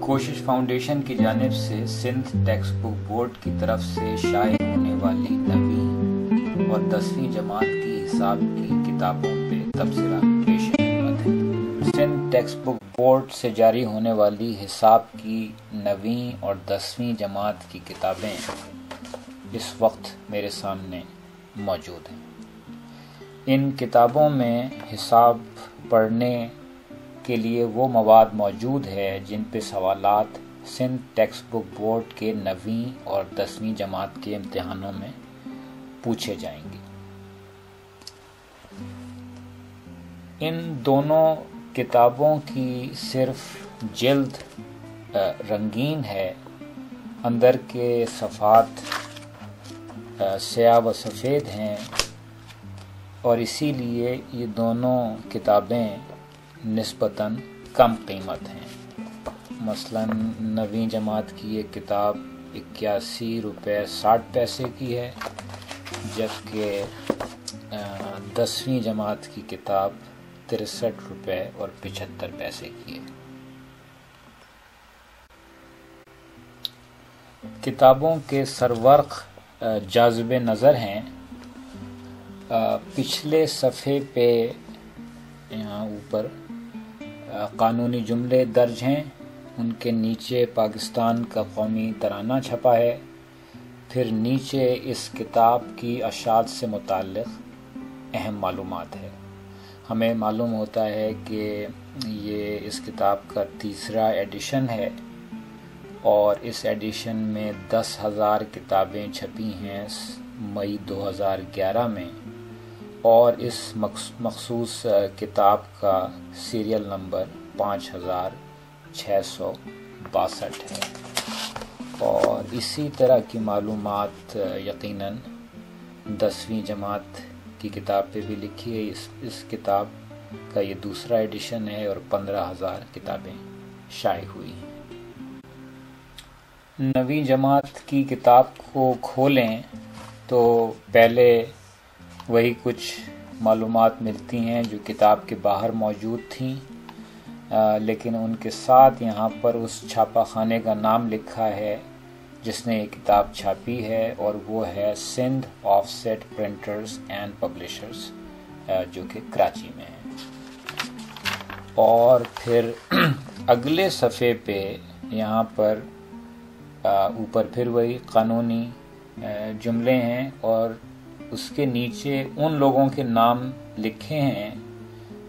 کوشش فاؤنڈیشن کی جانب سے سندھ ٹیکسٹ بک بورڈ کی طرف سے شائع ہونے والی 9ویں اور 10ویں جماعت کی حساب کی کتابوں پہ تبصرہ پیش خدمت ہے۔ سندھ ٹیکسٹ بک بورڈ سے جاری ہونے والی حساب کی 9ویں اور 10ویں جماعت کی کتابیں اس وقت میرے سامنے موجود ہیں۔ ان کتابوں میں حساب پڑھنے کے لیے وہ مواد موجود ہے جن پہ سوالات سندھ ٹیکسٹ بک بورڈ کے 9ویں اور 10ویں جماعت کے امتحانوں میں پوچھے جائیں گے۔ ان دونوں کتابوں کی صرف جلد رنگین ہے، اندر کے صفحات سیاہ و سفید ہیں، اور اسی لیے یہ دونوں کتابیں نسبتاً کم قیمت ہیں۔ مثلاً 9ویں جماعت کی یہ کتاب 81 روپے 60 پیسے کی ہے، جبکہ 10ویں جماعت کی کتاب 63 روپے اور 75 پیسے کی ہے۔ کتابوں کے سرورق جاذب نظر ہیں۔ پچھلے صفحے پہ یہاں اوپر قانونی جملے درج ہیں، ان کے نیچے پاکستان کا قومی ترانہ چھپا ہے، پھر نیچے اس کتاب کی اشاعت سے متعلق اہم معلومات ہے۔ ہمیں معلوم ہوتا ہے کہ یہ اس کتاب کا 3را ایڈیشن ہے، اور اس ایڈیشن میں 10,000 کتابیں چھپی ہیں مئی 2011 میں، اور اس مخصوص کتاب کا سیریل نمبر 5662 ہے، اور اسی طرح کی معلومات یقیناً 10ویں جماعت کی کتاب پہ بھی لکھی ہے۔ اس کتاب کا یہ 2را ایڈیشن ہے اور 15,000 کتابیں شائع ہوئی ہیں۔ 9ویں جماعت کی کتاب کو کھولیں تو پہلے وہی کچھ معلومات ملتی ہیں جو کتاب کے باہر موجود تھیں، لیکن ان کے ساتھ یہاں پر اس چھاپا خانے کا نام لکھا ہے جس نے یہ کتاب چھاپی ہے، اور وہ ہے Sindh offset printers and publishers, جو کہ کراچی میں ہے۔ اور پھر اگلے صفحے پہ یہاں پر اوپر پھر وہی قانونی جملے ہیں، اور اس کے نیچے ان لوگوں کے نام لکھے ہیں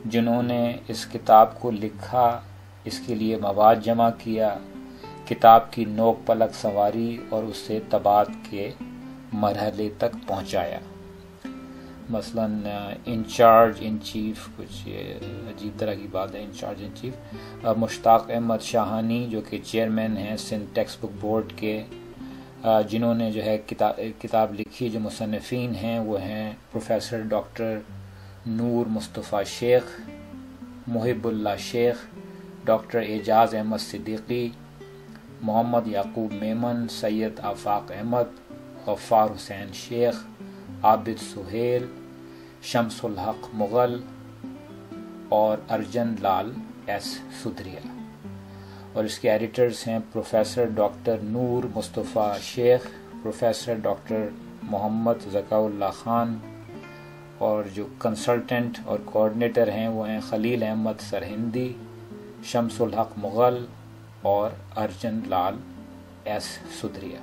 جنہوں نے اس کتاب کو لکھا، اس کے لیے مواد جمع کیا، کتاب کی نوک پلک سنواری اور اسے طباعت کے مرحلے تک پہنچایا۔ مثلاً انچارج ان چیف، کچھ عجیب طرح کی بات ہے، انچارج ان چیف مشتاق احمد شاہانی، جو کہ چیئرمین ہیں سندھ ٹیکسٹ بک بورڈ کے، جنہوں نے جو ہے کتاب لکھی، جو مصنفین ہیں وہ ہیں پروفیسر ڈاکٹر نور مصطفیٰ شیخ، محب اللہ شیخ، ڈاکٹر اعجاز احمد صدیقی، محمد یعقوب میمن، سید آفاق احمد، غفار حسین شیخ، عابد سہیل، شمس الحق مغل اور ارجن لال ایس سدھریا۔ اور اس کے ایڈیٹرز ہیں پروفیسر ڈاکٹر نور مصطفیٰ شیخ، پروفیسر ڈاکٹر محمد ذکاء اللہ خان، اور جو کنسلٹنٹ اور کوآرڈینیٹر ہیں وہ ہیں خلیل احمد سرہندی، شمس الحق مغل اور ارجن لال ایس سدھریا۔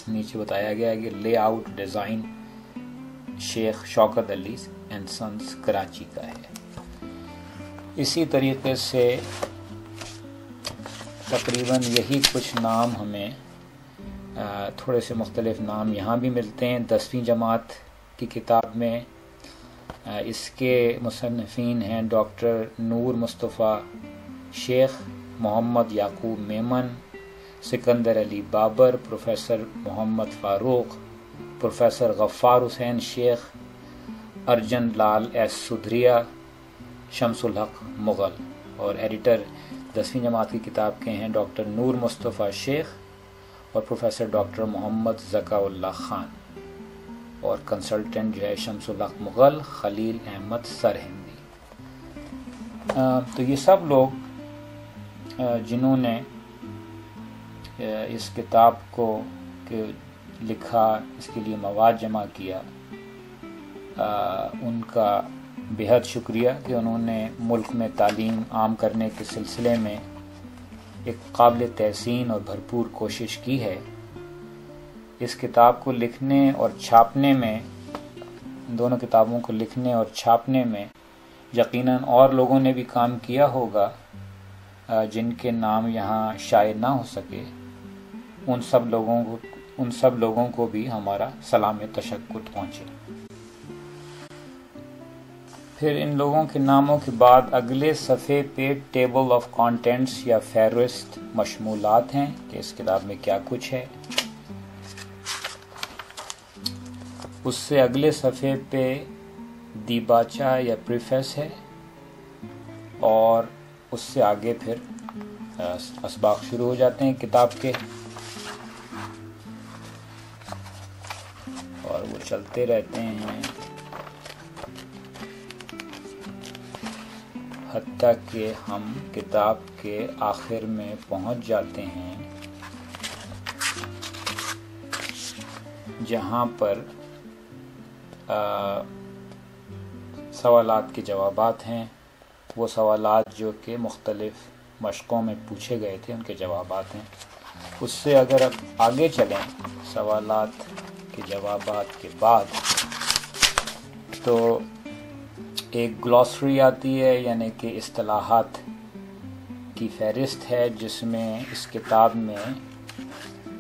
نیچے بتایا گیا ہے کہ lay out design Sheikh Shaukat Ali and since Karachi کا ہے۔ اسی طریقے سے تقریباً یہی کچھ نام ہمیں تھوڑے سے مختلف نام یہاں بھی ملتے ہیں 10ویں جماعت کی کتاب میں۔ اس کے مصنفین ہیں ڈاکٹر نور مصطفیٰ شیخ، محمد یعقوب میمن، سکندر علی بابر، پروفیسر محمد فاروق، پروفیسر غفار حسین شیخ، ارجن لال ایس سدھریا، شمس الحق مغل، اور ایڈیٹر 10ویں جماعت کی کتاب کے ہیں ڈاکٹر نور مصطفیٰ شیخ اور پروفیسر ڈاکٹر محمد ذکاء اللہ خان، اور کنسلٹنٹ جو ہے شمس الحق مغل، خلیل احمد سرہندی۔ تو یہ سب لوگ جنہوں نے اس کتاب کو لکھا، اس کے لیے مواد جمع کیا، ان کا بہت شکریہ کہ انہوں نے ملک میں تعلیم عام کرنے کے سلسلے میں ایک قابل تحسین اور بھرپور کوشش کی ہے۔ اس کتاب کو لکھنے اور چھاپنے میں، ان دونوں کتابوں کو لکھنے اور چھاپنے میں یقیناً اور لوگوں نے بھی کام کیا ہوگا جن کے نام یہاں شائع نہ ہو سکے۔ ان سب لوگوں کو بھی ہمارا سلام تشکر پہنچے۔ پھر ان لوگوں کے ناموں کے بعد اگلے صفحے پہ ٹیبل آف کانٹینٹس یا فہرست مشمولات ہیں کہ اس کتاب میں کیا کچھ ہے۔ اس سے اگلے صفحے پہ دیباچہ یا پریفیس ہے، اور اس سے آگے پھر اسباق شروع ہو جاتے ہیں کتاب کے، اور وہ چلتے رہتے ہیں حتیٰ کہ ہم کتاب کے آخر میں پہنچ جاتے ہیں جہاں پر سوالات کے جوابات ہیں، وہ سوالات جو کہ مختلف مشقوں میں پوچھے گئے تھے ان کے جوابات ہیں۔ اس سے اگر اب آگے چلیں سوالات کے جوابات کے بعد، تو ایک گلوسری آتی ہے، یعنی کہ اصطلاحات کی فہرست ہے، جس میں اس کتاب میں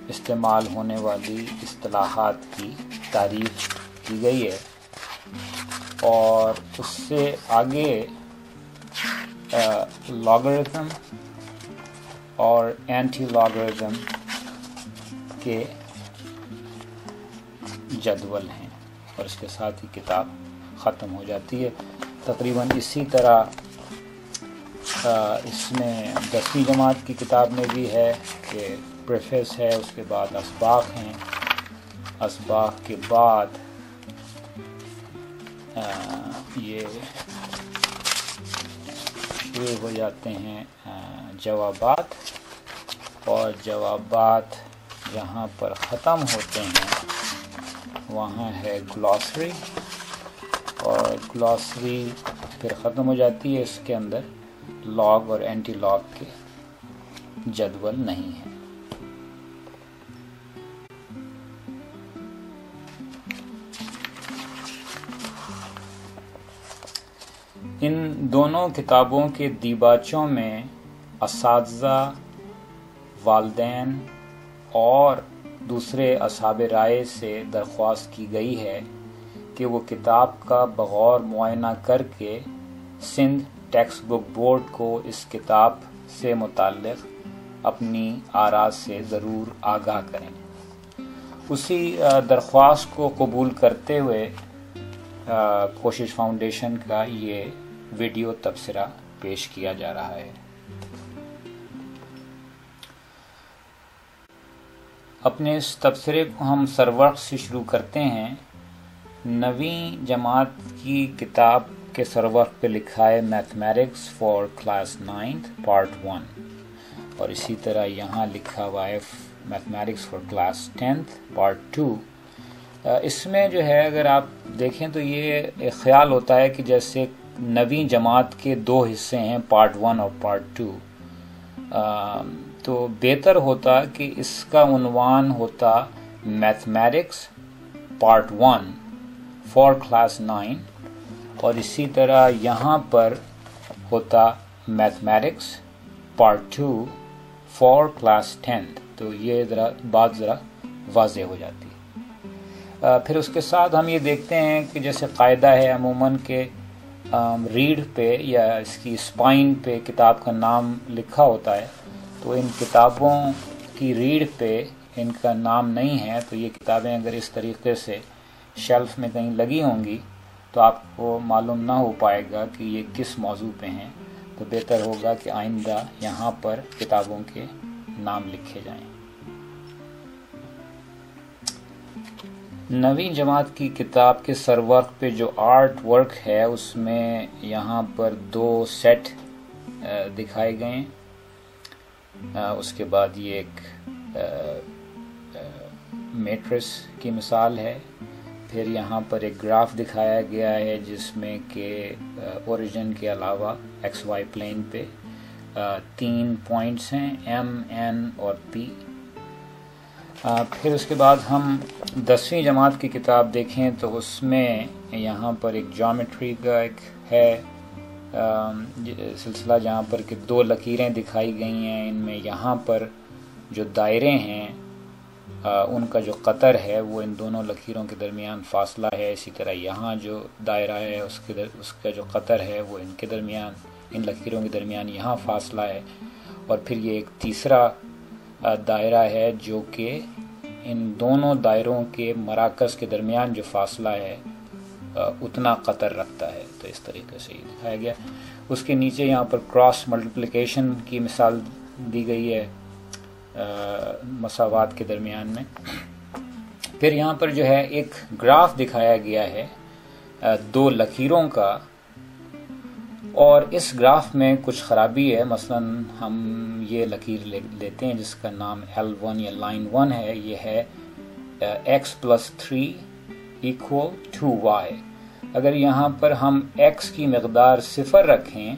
استعمال ہونے والی اصطلاحات کی تعریف کی گئی ہے، اور اس سے آگے لاگرتھم اور اینٹی لاگرتھم کے جدول ہیں، اور اس کے ساتھ ہی کتاب ختم ہو جاتی ہے۔ تقریباً اسی طرح اس میں 10ویں جماعت کی کتاب میں بھی ہے کہ پریفیس ہے، اس کے بعد اسباق ہیں، اسباق کے بعد یہ شروع ہو جاتے ہیں جوابات، اور جوابات جہاں پر ختم ہوتے ہیں وہاں ہے گلوسری، اور گلوسری پھر ختم ہو جاتی ہے، اس کے اندر لاگ اور اینٹی لاگ کے جدول نہیں ہیں۔ ان دونوں کتابوں کے دیباچوں میں اساتذہ، والدین اور دوسرے اصحاب رائے سے درخواست کی گئی ہے کہ وہ کتاب کا بغور معائنہ کر کے سندھ ٹیکسٹ بک بورڈ کو اس کتاب سے متعلق اپنی آراء سے ضرور آگاہ کریں۔ اسی درخواست کو قبول کرتے ہوئے کوشش فاؤنڈیشن کا یہ ویڈیو تبصرہ پیش کیا جا رہا ہے۔ اپنے اس تبصرے کو ہم سرورق سے شروع کرتے ہیں۔ 9ویں جماعت کی کتاب کے سرورق پہ لکھا ہے میتھمیٹکس فار کلاس 9 پارٹ 1، اور اسی طرح یہاں لکھا ہوا ہے میتھمیٹکس فار کلاس 10 پارٹ 2۔ اس میں جو ہے اگر آپ دیکھیں تو یہ ایک خیال ہوتا ہے کہ جیسے 9ویں جماعت کے 2 حصے ہیں، پارٹ 1 اور پارٹ 2، تو بہتر ہوتا کہ اس کا عنوان ہوتا میتھمیٹکس پارٹ 1 فار کلاس 9، اور اسی طرح یہاں پر ہوتا میتھمیٹکس پارٹ 2 فار کلاس 10، تو یہ بات ذرا واضح ہو جاتی ہے۔ پھر اس کے ساتھ ہم یہ دیکھتے ہیں کہ جیسے قاعدہ ہے عموماً کہ ریڈ پہ یا اس کی اسپائن پہ کتاب کا نام لکھا ہوتا ہے، تو ان کتابوں کی ریڈ پہ ان کا نام نہیں ہے، تو یہ کتابیں اگر اس طریقے سے شیلف میں کہیں لگی ہوں گی تو آپ کو معلوم نہ ہو پائے گا کہ یہ کس موضوع پہ ہیں، تو بہتر ہوگا کہ آئندہ یہاں پر کتابوں کے نام لکھے جائیں۔ 9ویں جماعت کی کتاب کے سرورق پہ جو آرٹ ورک ہے اس میں یہاں پر 2 سیٹ دکھائے گئے ہیں۔ اس کے بعد یہ ایک میٹرس کی مثال ہے. پھر یہاں پر ایک گراف دکھایا گیا ہے جس میں کہ اوریجن کے علاوہ ایکس وائی پلین پہ 3 پوائنٹس ہیں ایم این اور پی. پھر اس کے بعد ہم 10ویں جماعت کی کتاب دیکھیں تو اس میں یہاں پر ایک جیومیٹری کا ایک ہے سلسلہ جہاں پر کہ 2 لکیریں دکھائی گئی ہیں. ان میں یہاں پر جو دائرے ہیں ان کا جو قطر ہے وہ ان دونوں لکیروں کے درمیان فاصلہ ہے. اسی طرح یہاں جو دائرہ ہے اس کا جو قطر ہے وہ ان کے درمیان، ان لکیروں کے درمیان یہاں فاصلہ ہے. اور پھر یہ ایک تیسرا دائرہ ہے جو کہ ان دونوں دائروں کے مراکز کے درمیان جو فاصلہ ہے اتنا قطر رکھتا ہے. تو اس طریقے سے یہ دکھایا گیا. اس کے نیچے یہاں پر کراس ملٹیپلیکیشن کی مثال دی گئی ہے مساوات کے درمیان میں. پھر یہاں پر جو ہے ایک گراف دکھایا گیا ہے 2 لکیروں کا، اور اس گراف میں کچھ خرابی ہے. مثلا ہم یہ لکیر لیتے ہیں جس کا نام L1 یا لائن 1 ہے. یہ ہے x+3 = 2y. اگر یہاں پر ہم x کی مقدار 0 رکھیں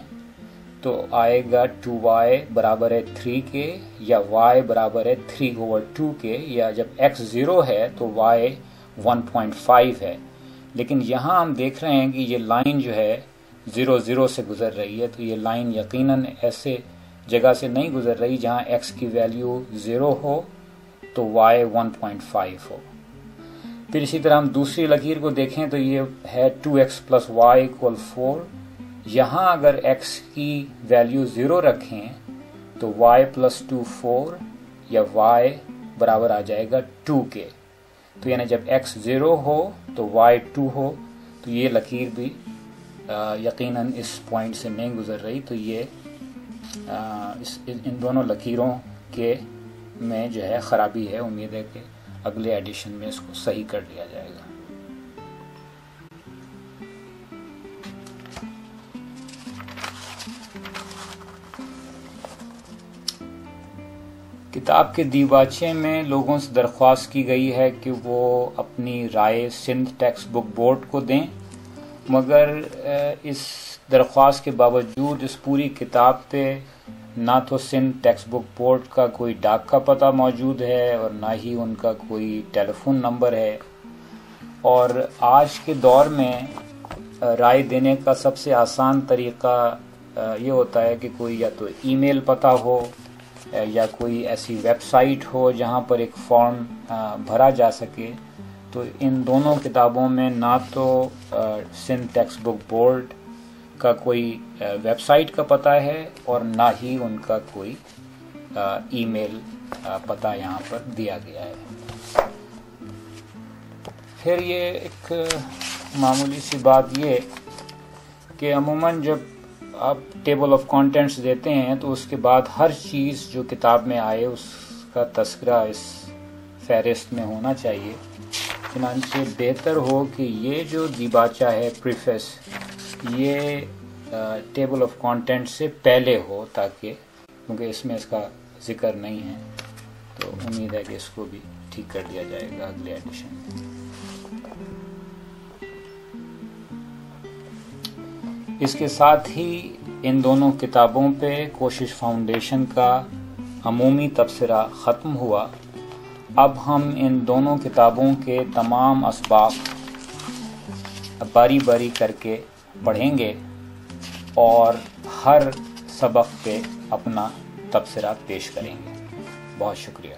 تو آئے گا 2y برابر ہے 3 کے، یا y برابر ہے 3/2 کے، یا جب x 0 ہے تو y 1.5 ہے. لیکن یہاں ہم دیکھ رہے ہیں کہ یہ لائن جو ہے 0 0 سے گزر رہی ہے. تو یہ لائن یقیناً ایسے جگہ سے نہیں گزر رہی جہاں x کی ویلیو 0 ہو تو y 1.5 ہو. پھر اسی طرح ہم دوسری لکیر کو دیکھیں تو یہ ہے 2x + y = 4. یہاں اگر x کی ویلیو 0 رکھیں تو y + 2 4، یا y برابر آ جائے گا 2 کے. تو یعنی جب x 0 ہو تو y 2 ہو. تو یہ لکیر بھی یقیناً اس پوائنٹ سے نہیں گزر رہی. تو یہ ان دونوں لکیروں کے میں جو ہے خرابی ہے. امید ہے کہ اگلے ایڈیشن میں اس کو صحیح کر دیا جائے گا. کتاب کے دیباچے میں لوگوں سے درخواست کی گئی ہے کہ وہ اپنی رائے سندھ ٹیکسٹ بک بورڈ کو دیں، مگر اس درخواست کے باوجود اس پوری کتاب پہ نہ تو سندھ ٹیکسٹ بک بورڈ کا کوئی ڈاک کا پتہ موجود ہے اور نہ ہی ان کا کوئی ٹیلی فون نمبر ہے. اور آج کے دور میں رائے دینے کا سب سے آسان طریقہ یہ ہوتا ہے کہ کوئی یا تو ای میل پتہ ہو یا کوئی ایسی ویب سائٹ ہو جہاں پر ایک فارم بھرا جا سکے. تو ان دونوں کتابوں میں نہ تو سندھ ٹیکسٹ بک بورڈ کا کوئی ویب سائٹ کا پتہ ہے اور نہ ہی ان کا کوئی ای میل پتہ یہاں پر دیا گیا ہے. پھر یہ ایک معمولی سی بات یہ کہ عموماً جب آپ ٹیبل آف کانٹینٹس دیتے ہیں تو اس کے بعد ہر چیز جو کتاب میں آئے اس کا تذکرہ اس فہرست میں ہونا چاہیے. چنانچہ بہتر ہو کہ یہ جو دیباچہ ہے پریفیس یہ ٹیبل آف کانٹینٹ سے پہلے ہو، تاکہ کیونکہ اس میں اس کا ذکر نہیں ہے. تو امید ہے کہ اس کو بھی ٹھیک کر دیا جائے گا اگلے ایڈیشن میں. اس کے ساتھ ہی ان دونوں کتابوں پہ کوشش فاؤنڈیشن کا عمومی تبصرہ ختم ہوا. اب ہم ان دونوں کتابوں کے تمام اسباق باری باری کر کے پڑھیں گے اور ہر سبق پہ اپنا تبصرہ پیش کریں گے. بہت شکریہ.